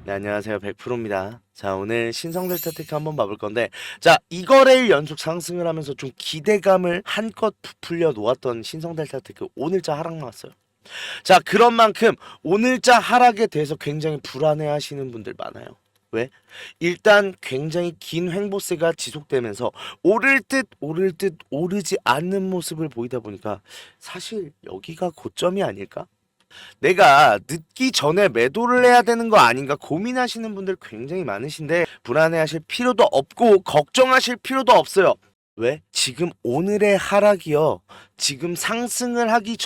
네, 안녕하세요. 100%입니다. 자, 오늘 신성델타 테크 한번 봐볼 건데, 자, 이거래일 연속 상승을 하면서 좀 기대감을 한껏 부풀려 놓았던 신성델타 테크 오늘자 하락 나왔어요. 자, 그런 만큼 오늘자 하락에 대해서 굉장히 불안해 하시는 분들 많아요. 왜? 일단 굉장히 긴 횡보세가 지속되면서 오를 듯 오르지 않는 모습을 보이다 보니까 사실 여기가 고점이 아닐까? 내가 늦기 전에 매도를 해야 되는 거 아닌가 고민하시는 분들 굉장히 많으신데 불안해하실 필요도 없고 걱정하실 필요도 없어요. 왜? 지금 오늘의 하락이요. 지금 상승을 하기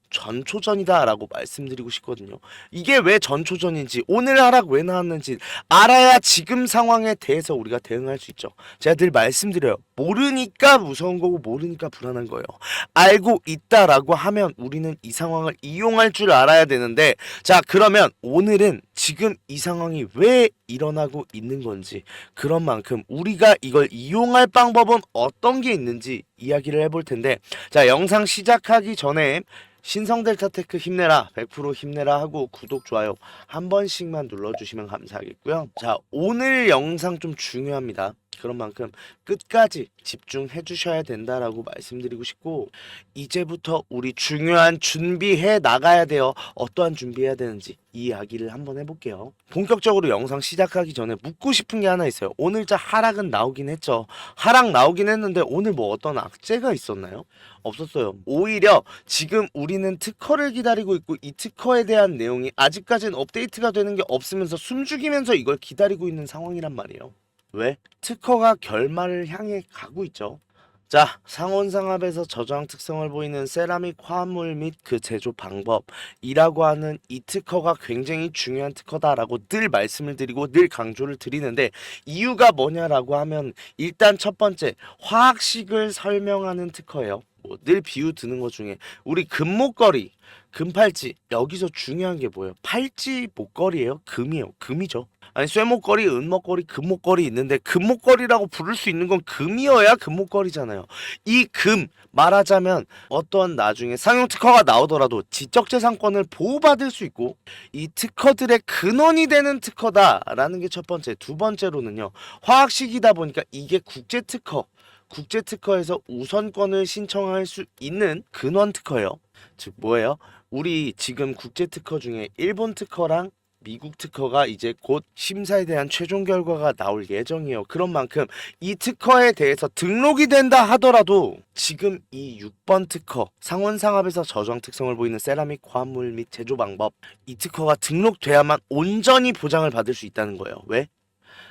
전초전이다라고 말씀드리고 싶거든요. 이게 왜 전초전인지, 오늘 하락 왜 나왔는지 알아야 지금 상황에 대해서 우리가 대응할 수 있죠. 제가 늘 말씀드려요. 모르니까 무서운 거고 모르니까 불안한 거예요. 알고 있다라고 하면 우리는 이 상황을 이용할 줄 알아야 되는데, 자, 그러면 오늘은 지금 이 상황이 왜 일어나고 있는 건지, 그런 만큼 우리가 이걸 이용할 방법은 어떤 게 있는지 이야기를 해볼 텐데, 자, 영상 시작하기 전에 신성델타테크 힘내라, 100% 힘내라 하고 구독, 좋아요 한 번씩만 눌러주시면 감사하겠고요. 자, 오늘 영상 좀 중요합니다. 그런 만큼 끝까지 집중해 주셔야 된다라고 말씀드리고 싶고, 이제부터 우리 중요한 준비해 나가야 돼요. 어떠한 준비해야 되는지 이 이야기를 한번 해볼게요. 본격적으로 영상 시작하기 전에 묻고 싶은 게 하나 있어요. 오늘자 하락은 나오긴 했죠. 하락 나오긴 했는데 오늘 뭐 어떤 악재가 있었나요? 없었어요. 오히려 지금 우리는 특허를 기다리고 있고, 이 특허에 대한 내용이 아직까지는 업데이트가 되는 게 없으면서 숨죽이면서 이걸 기다리고 있는 상황이란 말이에요. 왜? 특허가 결말을 향해 가고 있죠. 자, 상온상압에서 저저항 특성을 보이는 세라믹 화합물 및 그 제조 방법이라고 하는 이 특허가 굉장히 중요한 특허다라고 늘 말씀을 드리고 늘 강조를 드리는데, 이유가 뭐냐라고 하면 일단 첫 번째, 화학식을 설명하는 특허예요. 늘 비유 드는 것 중에 우리 금목걸이, 금팔찌, 여기서 중요한 게 뭐예요? 팔찌 목걸이에요? 금이에요. 금이죠. 아니, 쇠목걸이, 은목걸이, 금목걸이 있는데 금목걸이라고 부를 수 있는 건 금이어야 금목걸이잖아요. 이 금, 말하자면 어떤 나중에 상용 특허가 나오더라도 지적재산권을 보호받을 수 있고, 이 특허들의 근원이 되는 특허다라는 게 첫 번째. 두 번째로는요, 화학식이다 보니까 이게 국제특허, 국제특허에서 우선권을 신청할 수 있는 근원 특허예요. 즉 뭐예요? 우리 지금 국제특허 중에 일본 특허랑 미국 특허가 이제 곧 심사에 대한 최종 결과가 나올 예정이에요. 그런 만큼 이 특허에 대해서 등록이 된다 하더라도 지금 이 6번 특허, 상온상압에서 저저항 특성을 보이는 세라믹 화합물 및 제조 방법, 이 특허가 등록돼야만 온전히 보장을 받을 수 있다는 거예요. 왜?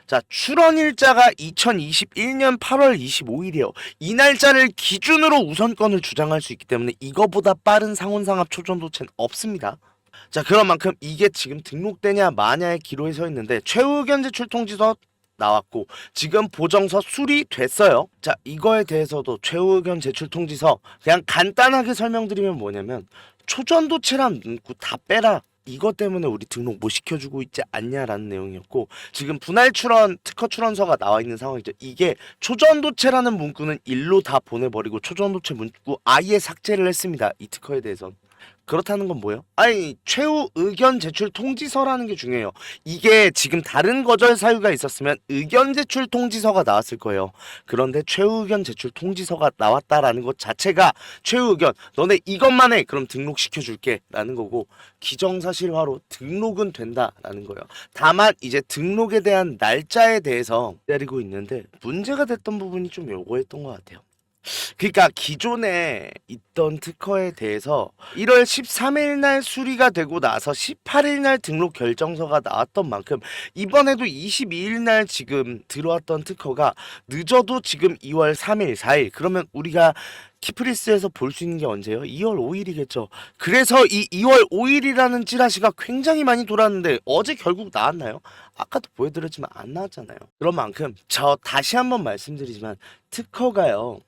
자, 출원일자가 2021년 8월 25일이에요. 이 날짜를 기준으로 우선권을 주장할 수 있기 때문에 이거보다 빠른 상온상압 초전도체는 없습니다. 자, 그런 만큼 이게 지금 등록되냐 마냐의 기로에 서 있는데, 최후 의견 제출 통지서 나왔고 지금 보정서 수리됐어요. 자, 이거에 대해서도 최후 의견 제출 통지서 그냥 간단하게 설명드리면 뭐냐면, 초전도체란 문구 다 빼라, 이것 때문에 우리 등록 못 시켜주고 있지 않냐라는 내용이었고, 지금 분할 출원 특허 출원서가 나와 있는 상황이죠. 이게 초전도체라는 문구는 일로 다 보내버리고 초전도체 문구 아예 삭제를 했습니다. 이 특허에 대해선. 그렇다는 건 뭐예요? 아니, 최후 의견 제출 통지서라는 게 중요해요. 이게 지금 다른 거절 사유가 있었으면 의견 제출 통지서가 나왔을 거예요. 그런데 최후 의견 제출 통지서가 나왔다라는 것 자체가 최후 의견, 너네 이것만 해, 그럼 등록시켜 줄게 라는 거고, 기정사실화로 등록은 된다라는 거예요. 다만 이제 등록에 대한 날짜에 대해서 기다리고 있는데, 문제가 됐던 부분이 좀 요거였던 것 같아요. 그러니까 기존에 있던 특허에 대해서 1월 13일 날 수리가 되고 나서 18일 날 등록 결정서가 나왔던 만큼, 이번에도 22일 날 지금 들어왔던 특허가 늦어도 지금 2월 3일, 4일, 그러면 우리가 키프리스에서 볼 수 있는 게 언제예요? 2월 5일이겠죠. 그래서 이 2월 5일이라는 찌라시가 굉장히 많이 돌았는데 어제 결국 나왔나요? 아까도 보여드렸지만 안 나왔잖아요. 그런 만큼 저 다시 한번 말씀드리지만, 특허가요,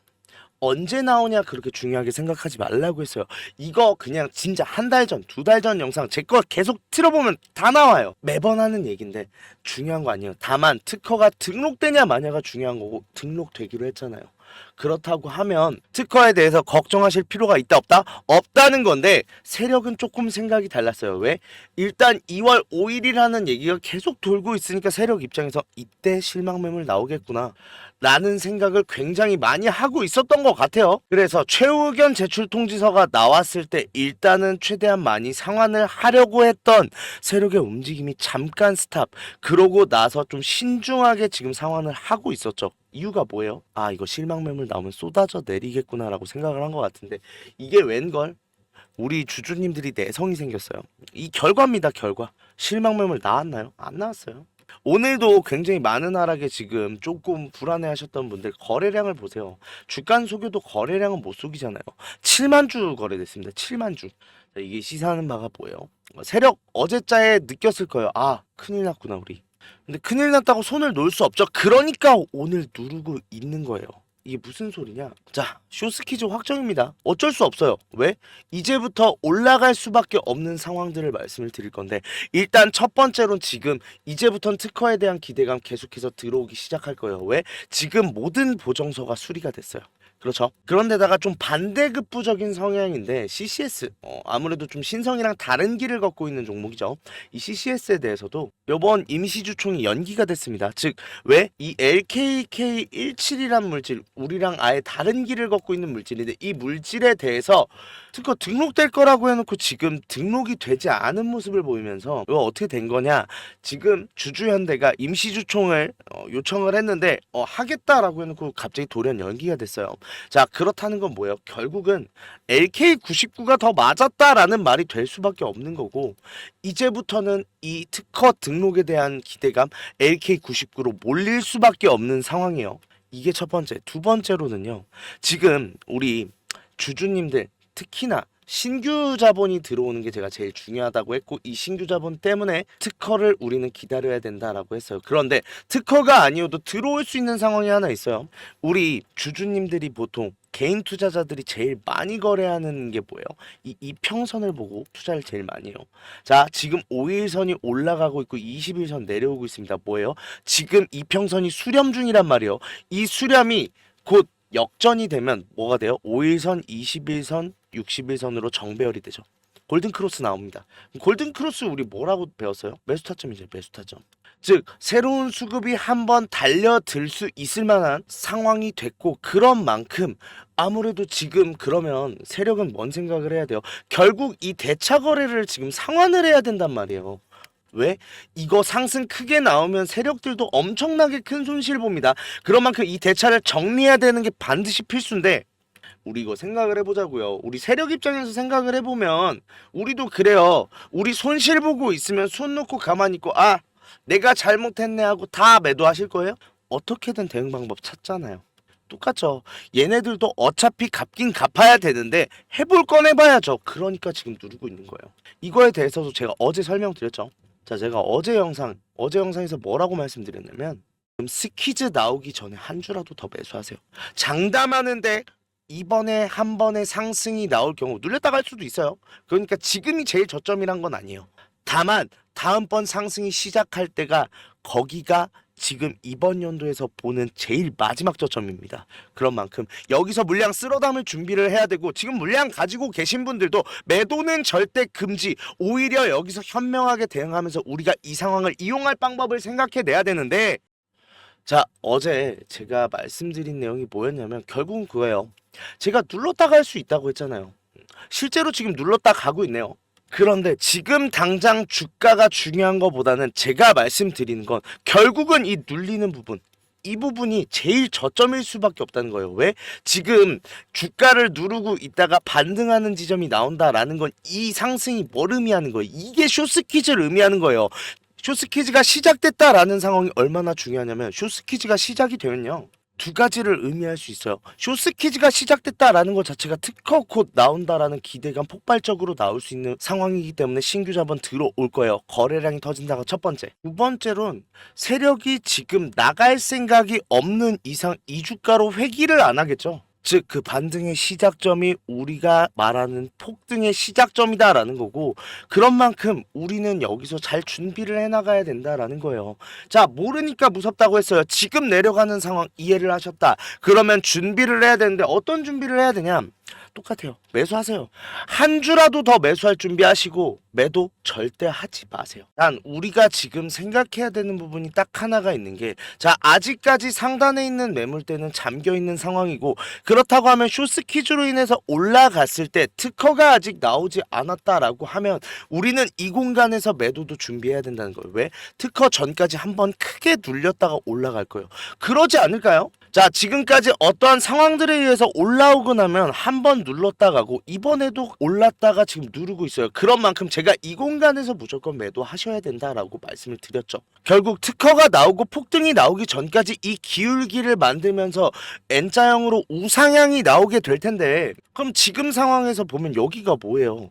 언제 나오냐 그렇게 중요하게 생각하지 말라고 했어요. 이거 그냥 진짜 한 달 전, 두 달 전 영상 제 거 계속 틀어보면 다 나와요. 매번 하는 얘긴데 중요한 거 아니에요. 다만 특허가 등록되냐 마냐가 중요한 거고, 등록되기로 했잖아요. 그렇다고 하면 특허에 대해서 걱정하실 필요가 있다 없다? 없다는 건데 세력은 조금 생각이 달랐어요. 왜? 일단 2월 5일이라는 얘기가 계속 돌고 있으니까 세력 입장에서 이때 실망 매물 나오겠구나 라는 생각을 굉장히 많이 하고 있었던 것 같아요. 그래서 최후 의견 제출 통지서가 나왔을 때 일단은 최대한 많이 상환을 하려고 했던 세력의 움직임이 잠깐 스탑. 그러고 나서 좀 신중하게 지금 상환을 하고 있었죠. 이유가 뭐예요? 아, 이거 실망 매물 나오면 쏟아져 내리겠구나 라고 생각을 한 것 같은데 이게 웬걸? 우리 주주님들이 내성이 생겼어요. 이 결과입니다. 결과. 실망 매물 나왔나요? 안 나왔어요. 오늘도 굉장히 많은 하락에 지금 조금 불안해하셨던 분들 거래량을 보세요. 주간 소교도 거래량은 못 속이잖아요. 7만 주 거래됐습니다. 7만 주. 자, 이게 시사하는 바가 뭐예요? 세력 어제자에 느꼈을 거예요. 아, 큰일 났구나 우리. 근데 큰일 났다고 손을 놓을 수 없죠. 그러니까 오늘 누르고 있는 거예요. 이게 무슨 소리냐? 자, 쇼스키즈 확정입니다. 어쩔 수 없어요. 왜? 이제부터 올라갈 수밖에 없는 상황들을 말씀을 드릴 건데 일단 첫 번째로는 지금 이제부터는 특허에 대한 기대감 계속해서 들어오기 시작할 거예요. 왜? 지금 모든 보정서가 수리가 됐어요. 그렇죠. 그런데다가 좀 반대급부적인 성향인데 CCS 아무래도 좀 신성이랑 다른 길을 걷고 있는 종목이죠. 이 CCS에 대해서도 이번 임시주총이 연기가 됐습니다. 즉 왜? 이 LKK17이란 물질 우리랑 아예 다른 길을 걷고 있는 물질인데 이 물질에 대해서 특허 등록될 거라고 해놓고 지금 등록이 되지 않은 모습을 보이면서 이거 어떻게 된 거냐? 지금 주주현대가 임시주총을 요청을 했는데 하겠다라고 해놓고 갑자기 돌연 연기가 됐어요. 자, 그렇다는 건 뭐예요? 결국은 LK99가 더 맞았다라는 말이 될 수밖에 없는 거고 이제부터는 이 특허 등록에 대한 기대감 LK99로 몰릴 수밖에 없는 상황이에요. 이게 첫 번째. 두 번째로는요. 지금 우리 주주님들 특히나 신규 자본이 들어오는 게 제가 제일 중요하다고 했고 이 신규 자본 때문에 특허를 우리는 기다려야 된다라고 했어요. 그런데 특허가 아니어도 들어올 수 있는 상황이 하나 있어요. 우리 주주님들이 보통 개인 투자자들이 제일 많이 거래하는 게 뭐예요? 이 이평선을 보고 투자를 제일 많이 해요. 자, 지금 5일선이 올라가고 있고 20일선 내려오고 있습니다. 뭐예요? 지금 이평선이 수렴 중이란 말이에요. 이 수렴이 곧 역전이 되면 뭐가 돼요? 5일선, 21선, 60일선으로 정배열이 되죠. 골든크로스 나옵니다. 골든크로스 우리 뭐라고 배웠어요? 매수타점이죠. 매수타점. 즉 새로운 수급이 한번 달려들 수 있을 만한 상황이 됐고 그런 만큼 아무래도 지금 그러면 세력은 뭔 생각을 해야 돼요? 결국 이 대차 거래를 지금 상환을 해야 된단 말이에요. 왜? 이거 상승 크게 나오면 세력들도 엄청나게 큰 손실 봅니다. 그런 만큼 이 대차를 정리해야 되는 게 반드시 필수인데 우리 이거 생각을 해보자고요. 우리 세력 입장에서 생각을 해보면 우리도 그래요. 우리 손실 보고 있으면 손 놓고 가만히 있고 아 내가 잘못했네 하고 다 매도하실 거예요? 어떻게든 대응 방법 찾잖아요. 똑같죠. 얘네들도 어차피 갚긴 갚아야 되는데 해볼 건 해봐야죠. 그러니까 지금 누르고 있는 거예요. 이거에 대해서도 제가 어제 설명드렸죠. 자, 제가 어제 영상에서 뭐라고 말씀드렸냐면 지금 스퀴즈 나오기 전에 한 주라도 더 매수하세요. 장담하는데 이번에 한 번의 상승이 나올 경우 눌렸다 갈 수도 있어요. 그러니까 지금이 제일 저점이란 건 아니에요. 다만 다음번 상승이 시작할 때가 거기가 지금 이번 연도에서 보는 제일 마지막 저점입니다. 그런 만큼 여기서 물량 쓸어 담을 준비를 해야 되고 지금 물량 가지고 계신 분들도 매도는 절대 금지. 오히려 여기서 현명하게 대응하면서 우리가 이 상황을 이용할 방법을 생각해내야 되는데 자, 어제 제가 말씀드린 내용이 뭐였냐면 결국은 그거예요. 제가 눌렀다 갈 수 있다고 했잖아요. 실제로 지금 눌렀다 가고 있네요. 그런데 지금 당장 주가가 중요한 것보다는 제가 말씀드리는 건 결국은 이 눌리는 부분 이 부분이 제일 저점일 수밖에 없다는 거예요. 왜? 지금 주가를 누르고 있다가 반등하는 지점이 나온다라는 건 이 상승이 뭘 의미하는 거예요? 이게 쇼스퀴즈를 의미하는 거예요. 쇼스퀴즈가 시작됐다라는 상황이 얼마나 중요하냐면 쇼스퀴즈가 시작이 되면요. 두 가지를 의미할 수 있어요. 쇼스퀴즈가 시작됐다라는 것 자체가 특허 곧 나온다라는 기대감 폭발적으로 나올 수 있는 상황이기 때문에 신규 자본 들어올 거예요. 거래량이 터진다가 첫 번째. 두 번째로는 세력이 지금 나갈 생각이 없는 이상 이 주가로 회귀를 안 하겠죠. 즉 그 반등의 시작점이 우리가 말하는 폭등의 시작점이다라는 거고, 그런 만큼 우리는 여기서 잘 준비를 해나가야 된다라는 거예요. 자, 모르니까 무섭다고 했어요. 지금 내려가는 상황 이해를 하셨다. 그러면 준비를 해야 되는데 어떤 준비를 해야 되냐? 똑같아요. 매수하세요. 한 주라도 더 매수할 준비하시고 매도 절대 하지 마세요. 난 우리가 지금 생각해야 되는 부분이 딱 하나가 있는 게, 자, 아직까지 상단에 있는 매물대는 잠겨 있는 상황이고, 그렇다고 하면 쇼스퀴즈로 인해서 올라갔을 때 특허가 아직 나오지 않았다라고 하면 우리는 이 공간에서 매도도 준비해야 된다는 거예요. 왜? 특허 전까지 한번 크게 눌렸다가 올라갈 거예요. 그러지 않을까요? 자, 지금까지 어떠한 상황들에 의해서 올라오고 나면 한 번 눌렀다 가고 이번에도 올랐다가 지금 누르고 있어요. 그런 만큼 제가 이 공간에서 무조건 매도하셔야 된다라고 말씀을 드렸죠. 결국 특허가 나오고 폭등이 나오기 전까지 이 기울기를 만들면서 N자형으로 우상향이 나오게 될 텐데, 그럼 지금 상황에서 보면 여기가 뭐예요?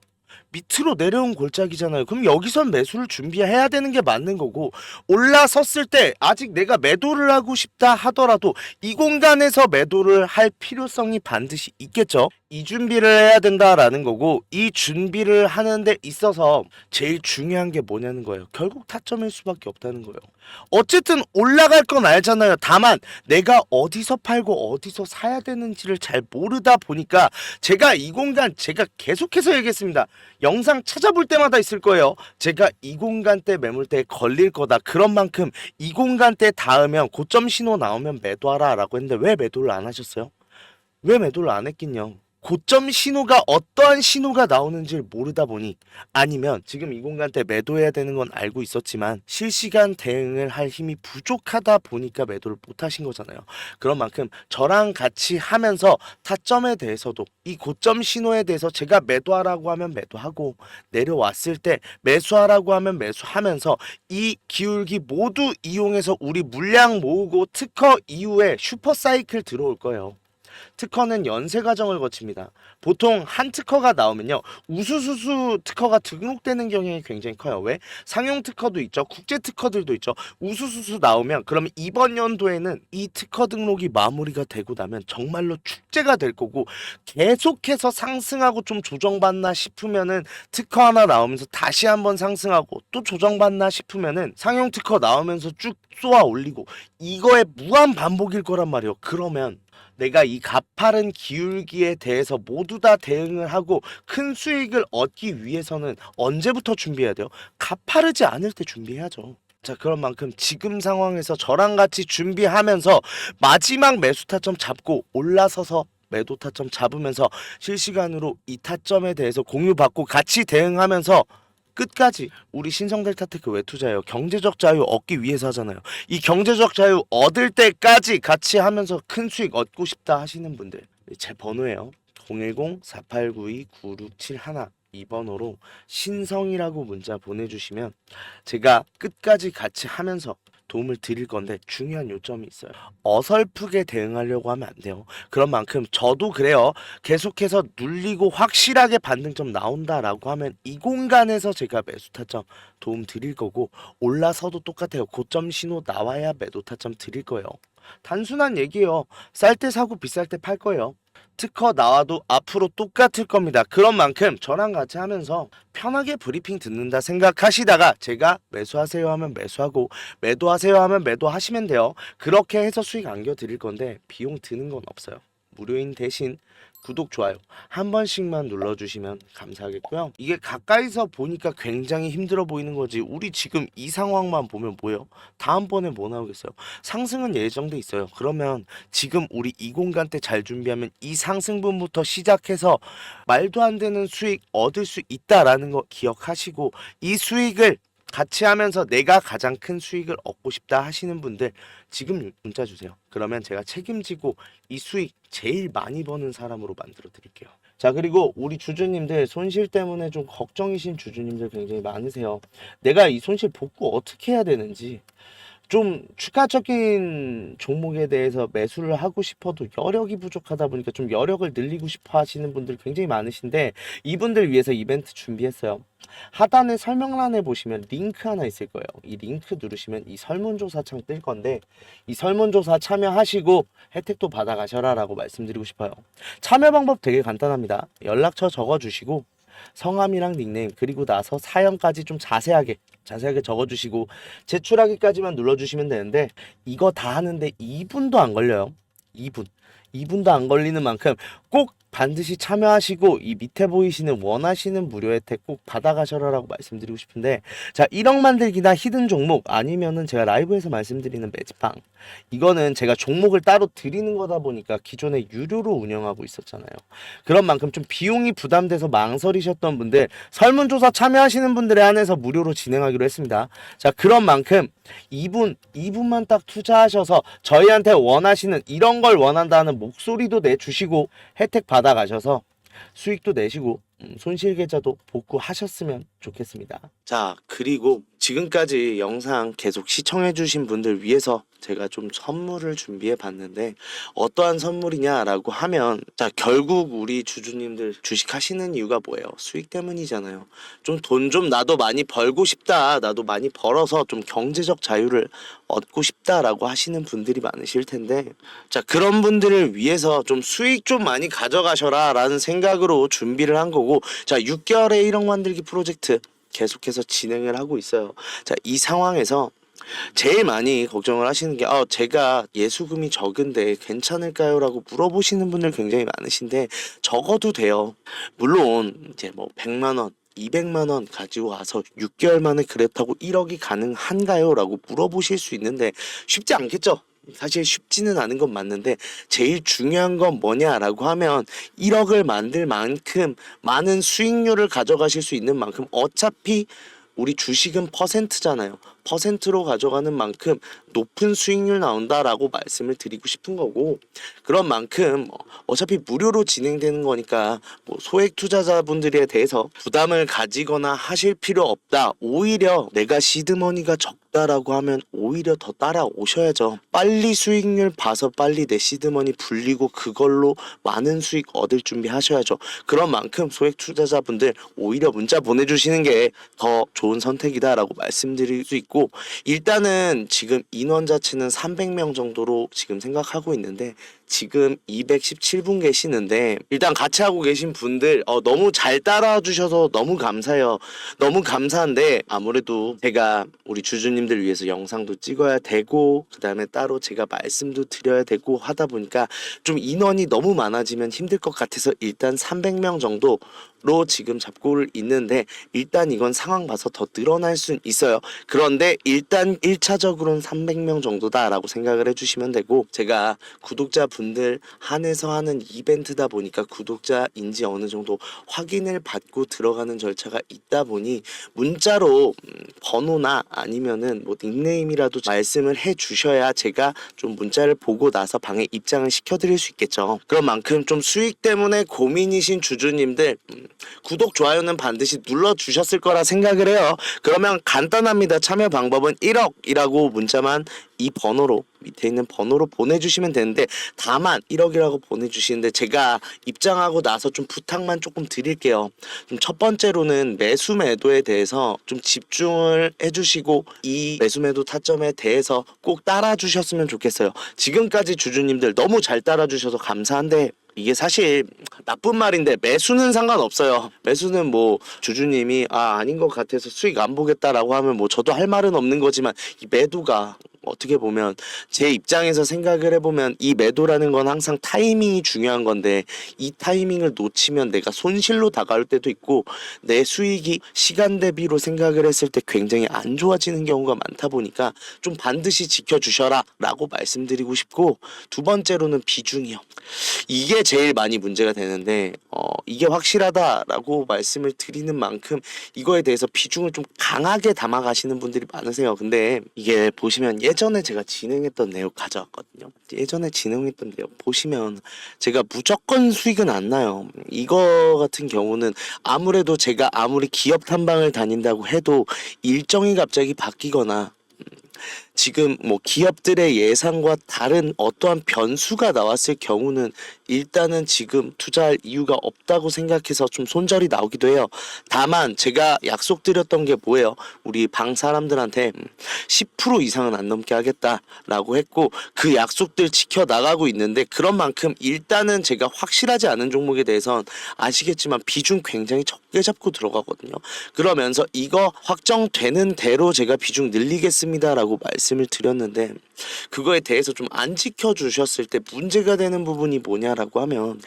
밑으로 내려온 골짜기잖아요. 그럼 여기선 매수를 준비해야 되는 게 맞는 거고, 올라섰을 때 아직 내가 매도를 하고 싶다 하더라도 이 공간에서 매도를 할 필요성이 반드시 있겠죠. 이 준비를 해야 된다라는 거고, 이 준비를 하는 데 있어서 제일 중요한 게 뭐냐는 거예요. 결국 타점일 수밖에 없다는 거예요. 어쨌든 올라갈 건 알잖아요. 다만 내가 어디서 팔고 어디서 사야 되는지를 잘 모르다 보니까, 제가 이 공간, 제가 계속해서 얘기했습니다. 영상 찾아볼 때마다 있을 거예요. 제가 이 공간대 매물대에 걸릴 거다. 그런 만큼 이 공간대 닿으면 고점 신호 나오면 매도하라 라고 했는데 왜 매도를 안 하셨어요? 왜 매도를 안 했겠냐? 고점 신호가 어떠한 신호가 나오는지를 모르다 보니, 아니면 지금 이 공간대 매도해야 되는 건 알고 있었지만 실시간 대응을 할 힘이 부족하다 보니까 매도를 못 하신 거잖아요. 그런 만큼 저랑 같이 하면서 타점에 대해서도 이 고점 신호에 대해서 제가 매도하라고 하면 매도하고, 내려왔을 때 매수하라고 하면 매수하면서 이 기울기 모두 이용해서 우리 물량 모으고 특허 이후에 슈퍼사이클 들어올 거예요. 특허는 연세 과정을 거칩니다. 보통 한 특허가 나오면요, 우수수수 특허가 등록되는 경향이 굉장히 커요. 왜? 상용 특허도 있죠. 국제 특허들도 있죠. 우수수수 나오면 그러면 이번 연도에는 이 특허 등록이 마무리가 되고 나면 정말로 축제가 될 거고, 계속해서 상승하고 좀 조정받나 싶으면은 특허 하나 나오면서 다시 한번 상승하고 또 조정받나 싶으면은 상용 특허 나오면서 쭉 쏘아 올리고, 이거의 무한 반복일 거란 말이에요. 그러면 내가 이 가파른 기울기에 대해서 모두 다 대응을 하고 큰 수익을 얻기 위해서는 언제부터 준비해야 돼요? 가파르지 않을 때 준비해야죠. 자, 그런 만큼 지금 상황에서 저랑 같이 준비하면서 마지막 매수 타점 잡고 올라서서 매도 타점 잡으면서 실시간으로 이 타점에 대해서 공유받고 같이 대응하면서 끝까지, 우리 신성델타테크 왜 투자해요? 경제적 자유 얻기 위해서 하잖아요. 이 경제적 자유 얻을 때까지 같이 하면서 큰 수익 얻고 싶다 하시는 분들, 제 번호예요. 010-4892-9671, 이 번호로 신성이라고 문자 보내주시면 제가 끝까지 같이 하면서 도움을 드릴 건데, 중요한 요점이 있어요. 어설프게 대응하려고 하면 안 돼요. 그런 만큼 저도 그래요. 계속해서 눌리고 확실하게 반등점 나온다라고 하면 이 공간에서 제가 매수 타점 도움 드릴 거고, 올라서도 똑같아요. 고점 신호 나와야 매도 타점 드릴 거예요. 단순한 얘기예요. 쌀 때 사고 비쌀 때 팔 거예요. 특허 나와도 앞으로 똑같을 겁니다. 그런 만큼 저랑 같이 하면서 편하게 브리핑 듣는다 생각하시다가 제가 매수하세요 하면 매수하고 매도하세요 하면 매도하시면 돼요. 그렇게 해서 수익 안겨드릴 건데 비용 드는 건 없어요. 무료인 대신 구독, 좋아요 한 번씩만 눌러주시면 감사하겠고요. 이게 가까이서 보니까 굉장히 힘들어 보이는 거지, 우리 지금 이 상황만 보면 뭐예요? 다음번에 뭐 나오겠어요? 상승은 예정돼 있어요. 그러면 지금 우리 이 공간 때 잘 준비하면 이 상승분부터 시작해서 말도 안 되는 수익 얻을 수 있다라는 거 기억하시고, 이 수익을 같이 하면서 내가 가장 큰 수익을 얻고 싶다 하시는 분들 지금 문자 주세요. 그러면 제가 책임지고 이 수익 제일 많이 버는 사람으로 만들어 드릴게요. 자, 그리고 우리 주주님들 손실 때문에 좀 걱정이신 주주님들 굉장히 많으세요. 내가 이 손실 복구 어떻게 해야 되는지. 좀 추가적인 종목에 대해서 매수를 하고 싶어도 여력이 부족하다 보니까 좀 여력을 늘리고 싶어 하시는 분들 굉장히 많으신데, 이분들 위해서 이벤트 준비했어요. 하단에 설명란에 보시면 링크 하나 있을 거예요. 이 링크 누르시면 이 설문조사 창 뜰 건데, 이 설문조사 참여하시고 혜택도 받아가셔라 라고 말씀드리고 싶어요. 참여 방법 되게 간단합니다. 연락처 적어주시고 성함이랑 닉네임, 그리고 나서 사연까지 좀 자세하게 적어주시고 제출하기까지만 눌러주시면 되는데, 이거 다 하는데 2분도 안 걸려요. 2분도 안 걸리는 만큼 꼭 반드시 참여하시고 이 밑에 보이시는 원하시는 무료 혜택 꼭 받아가셔라라고 말씀드리고 싶은데, 자, 1억 만들기나 히든 종목 아니면은 제가 라이브에서 말씀드리는 매직방, 이거는 제가 종목을 따로 드리는 거다 보니까 기존에 유료로 운영하고 있었잖아요. 그런 만큼 좀 비용이 부담돼서 망설이셨던 분들, 설문조사 참여하시는 분들에 한해서 무료로 진행하기로 했습니다. 자, 그런 만큼 2분만 딱 투자하셔서 저희한테 원하시는 이런 걸 원한다는 목소리도 내주시고 혜택 받아가셔서 수익도 내시고 손실 계좌도 복구하셨으면 좋겠습니다. 자, 그리고 지금까지 영상 계속 시청해주신 분들 위해서 제가 좀 선물을 준비해 봤는데, 어떠한 선물이냐라고 하면, 자, 결국 우리 주주님들 주식하시는 이유가 뭐예요? 수익 때문이잖아요. 좀 돈 좀 나도 많이 벌고 싶다, 나도 많이 벌어서 좀 경제적 자유를 얻고 싶다라고 하시는 분들이 많으실 텐데, 자, 그런 분들을 위해서 좀 수익 좀 많이 가져가셔라 라는 생각으로 준비를 한 거고, 자, 6개월의 1억 만들기 프로젝트 계속해서 진행을 하고 있어요. 자, 이 상황에서 제일 많이 걱정을 하시는 게, 제가 예수금이 적은데 괜찮을까요? 라고 물어보시는 분들 굉장히 많으신데, 적어도 돼요. 물론 이제 뭐 100만 원 200만 원 가지고 와서 6개월 만에 그랩하고 1억이 가능한가요? 라고 물어보실 수 있는데, 쉽지 않겠죠? 사실 쉽지는 않은 건 맞는데, 제일 중요한 건 뭐냐라고 하면 1억을 만들 만큼 많은 수익률을 가져가실 수 있는 만큼, 어차피 우리 주식은 퍼센트잖아요. 퍼센트로 가져가는 만큼 높은 수익률 나온다라고 말씀을 드리고 싶은 거고, 그런 만큼 어차피 무료로 진행되는 거니까 뭐 소액 투자자분들에 대해서 부담을 가지거나 하실 필요 없다. 오히려 내가 시드머니가 적다라고 하면 오히려 더 따라오셔야죠. 빨리 수익률 봐서 빨리 내 시드머니 불리고 그걸로 많은 수익 얻을 준비 하셔야죠. 그런 만큼 소액 투자자분들 오히려 문자 보내주시는 게 더 좋은 선택이다라고 말씀드릴 수 있고, 일단은 지금 인원 자체는 300명 정도로 지금 생각하고 있는데, 지금 217분 계시는데, 일단 같이 하고 계신 분들 너무 잘 따라와 주셔서 너무 감사해요. 너무 감사한데, 아무래도 제가 우리 주주님들 위해서 영상도 찍어야 되고, 그 다음에 따로 제가 말씀도 드려야 되고 하다 보니까 좀 인원이 너무 많아지면 힘들 것 같아서 일단 300명 정도 로 지금 잡고 있는데, 일단 이건 상황 봐서 더 늘어날 수 있어요. 그런데 일단 1차적으로는 300명 정도다라고 생각을 해주시면 되고, 제가 구독자분들 한해서 하는 이벤트다 보니까 구독자인지 어느 정도 확인을 받고 들어가는 절차가 있다 보니 문자로 번호나 아니면은 뭐 닉네임이라도 말씀을 해 주셔야 제가 좀 문자를 보고 나서 방에 입장을 시켜드릴 수 있겠죠. 그런 만큼 좀 수익 때문에 고민이신 주주님들, 구독, 좋아요는 반드시 눌러주셨을 거라 생각을 해요. 그러면 간단합니다. 참여 방법은 1억이라고 문자만 이 번호로, 밑에 있는 번호로 보내주시면 되는데, 다만 1억이라고 보내주시는데 제가 입장하고 나서 좀 부탁만 조금 드릴게요. 좀 첫 번째로는 매수 매도에 대해서 좀 집중을 해주시고, 이 매수 매도 타점에 대해서 꼭 따라주셨으면 좋겠어요. 지금까지 주주님들 너무 잘 따라주셔서 감사한데, 이게 사실 나쁜 말인데 매수는 상관없어요. 매수는 뭐 주주님이 아닌 것 같아서 수익 안 보겠다라고 하면 뭐 저도 할 말은 없는 거지만, 이 매도가 어떻게 보면 제 입장에서 생각을 해보면 이 매도라는 건 항상 타이밍이 중요한 건데, 이 타이밍을 놓치면 내가 손실로 다가올 때도 있고, 내 수익이 시간 대비로 생각을 했을 때 굉장히 안 좋아지는 경우가 많다 보니까 좀 반드시 지켜주셔라 라고 말씀드리고 싶고, 두 번째로는 비중이요. 이게 제일 많이 문제가 되는데, 이게 확실하다라고 말씀을 드리는 만큼 이거에 대해서 비중을 좀 강하게 담아가시는 분들이 많으세요. 근데 이게 보시면 예전에 제가 진행했던 내용 가져왔거든요. 예전에 진행했던 내용 보시면 제가 무조건 수익은 안 나요. 이거 같은 경우는 아무래도 제가 아무리 기업 탐방을 다닌다고 해도 일정이 갑자기 바뀌거나 지금 뭐 기업들의 예상과 다른 어떠한 변수가 나왔을 경우는 일단은 지금 투자할 이유가 없다고 생각해서 좀 손절이 나오기도 해요. 다만 제가 약속드렸던 게 뭐예요? 우리 방 사람들한테 10% 이상은 안 넘게 하겠다라고 했고 그 약속들 지켜 나가고 있는데 그런 만큼 일단은 제가 확실하지 않은 종목에 대해선 아시겠지만 비중 굉장히 적게 잡고 들어가거든요. 그러면서 이거 확정되는 대로 제가 비중 늘리겠습니다라고 말씀을 드렸는데 그거에 대해서 좀 안 지켜주셨을 때 문제가 되는 부분이 뭐냐라고 하면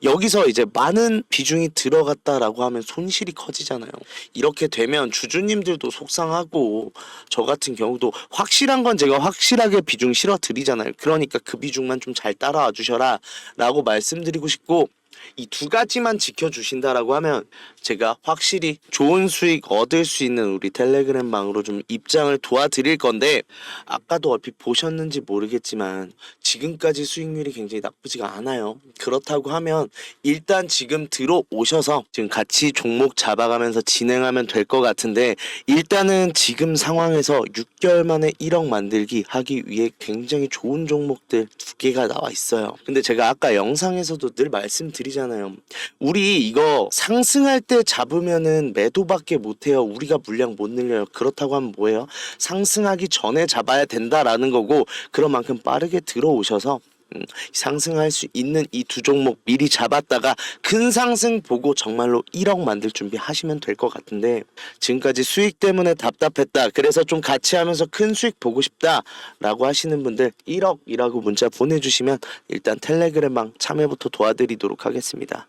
여기서 이제 많은 비중이 들어갔다라고 하면 손실이 커지잖아요. 이렇게 되면 주주님들도 속상하고 저 같은 경우도 확실한 건 제가 확실하게 비중 실어 드리잖아요. 그러니까 그 비중만 좀 잘 따라와 주셔라 라고 말씀드리고 싶고 이 두 가지만 지켜주신다라고 하면 제가 확실히 좋은 수익 얻을 수 있는 우리 텔레그램 방으로 좀 입장을 도와드릴 건데 아까도 얼핏 보셨는지 모르겠지만 지금까지 수익률이 굉장히 나쁘지가 않아요. 그렇다고 하면 일단 지금 들어오셔서 지금 같이 종목 잡아가면서 진행하면 될 것 같은데 일단은 지금 상황에서 6개월 만에 1억 만들기 하기 위해 굉장히 좋은 종목들 두 개가 나와 있어요. 근데 제가 아까 영상에서도 늘 말씀드리잖아요. 우리 이거 상승할 때 잡으면은 매도밖에 못해요. 우리가 물량 못 늘려요. 그렇다고 하면 뭐예요? 상승하기 전에 잡아야 된다라는 거고 그런 만큼 빠르게 들어오셔서 상승할 수 있는 이 두 종목 미리 잡았다가 큰 상승 보고 정말로 1억 만들 준비 하시면 될 것 같은데 지금까지 수익 때문에 답답했다. 그래서 좀 같이 하면서 큰 수익 보고 싶다 라고 하시는 분들 1억이라고 문자 보내주시면 일단 텔레그램방 참여부터 도와드리도록 하겠습니다.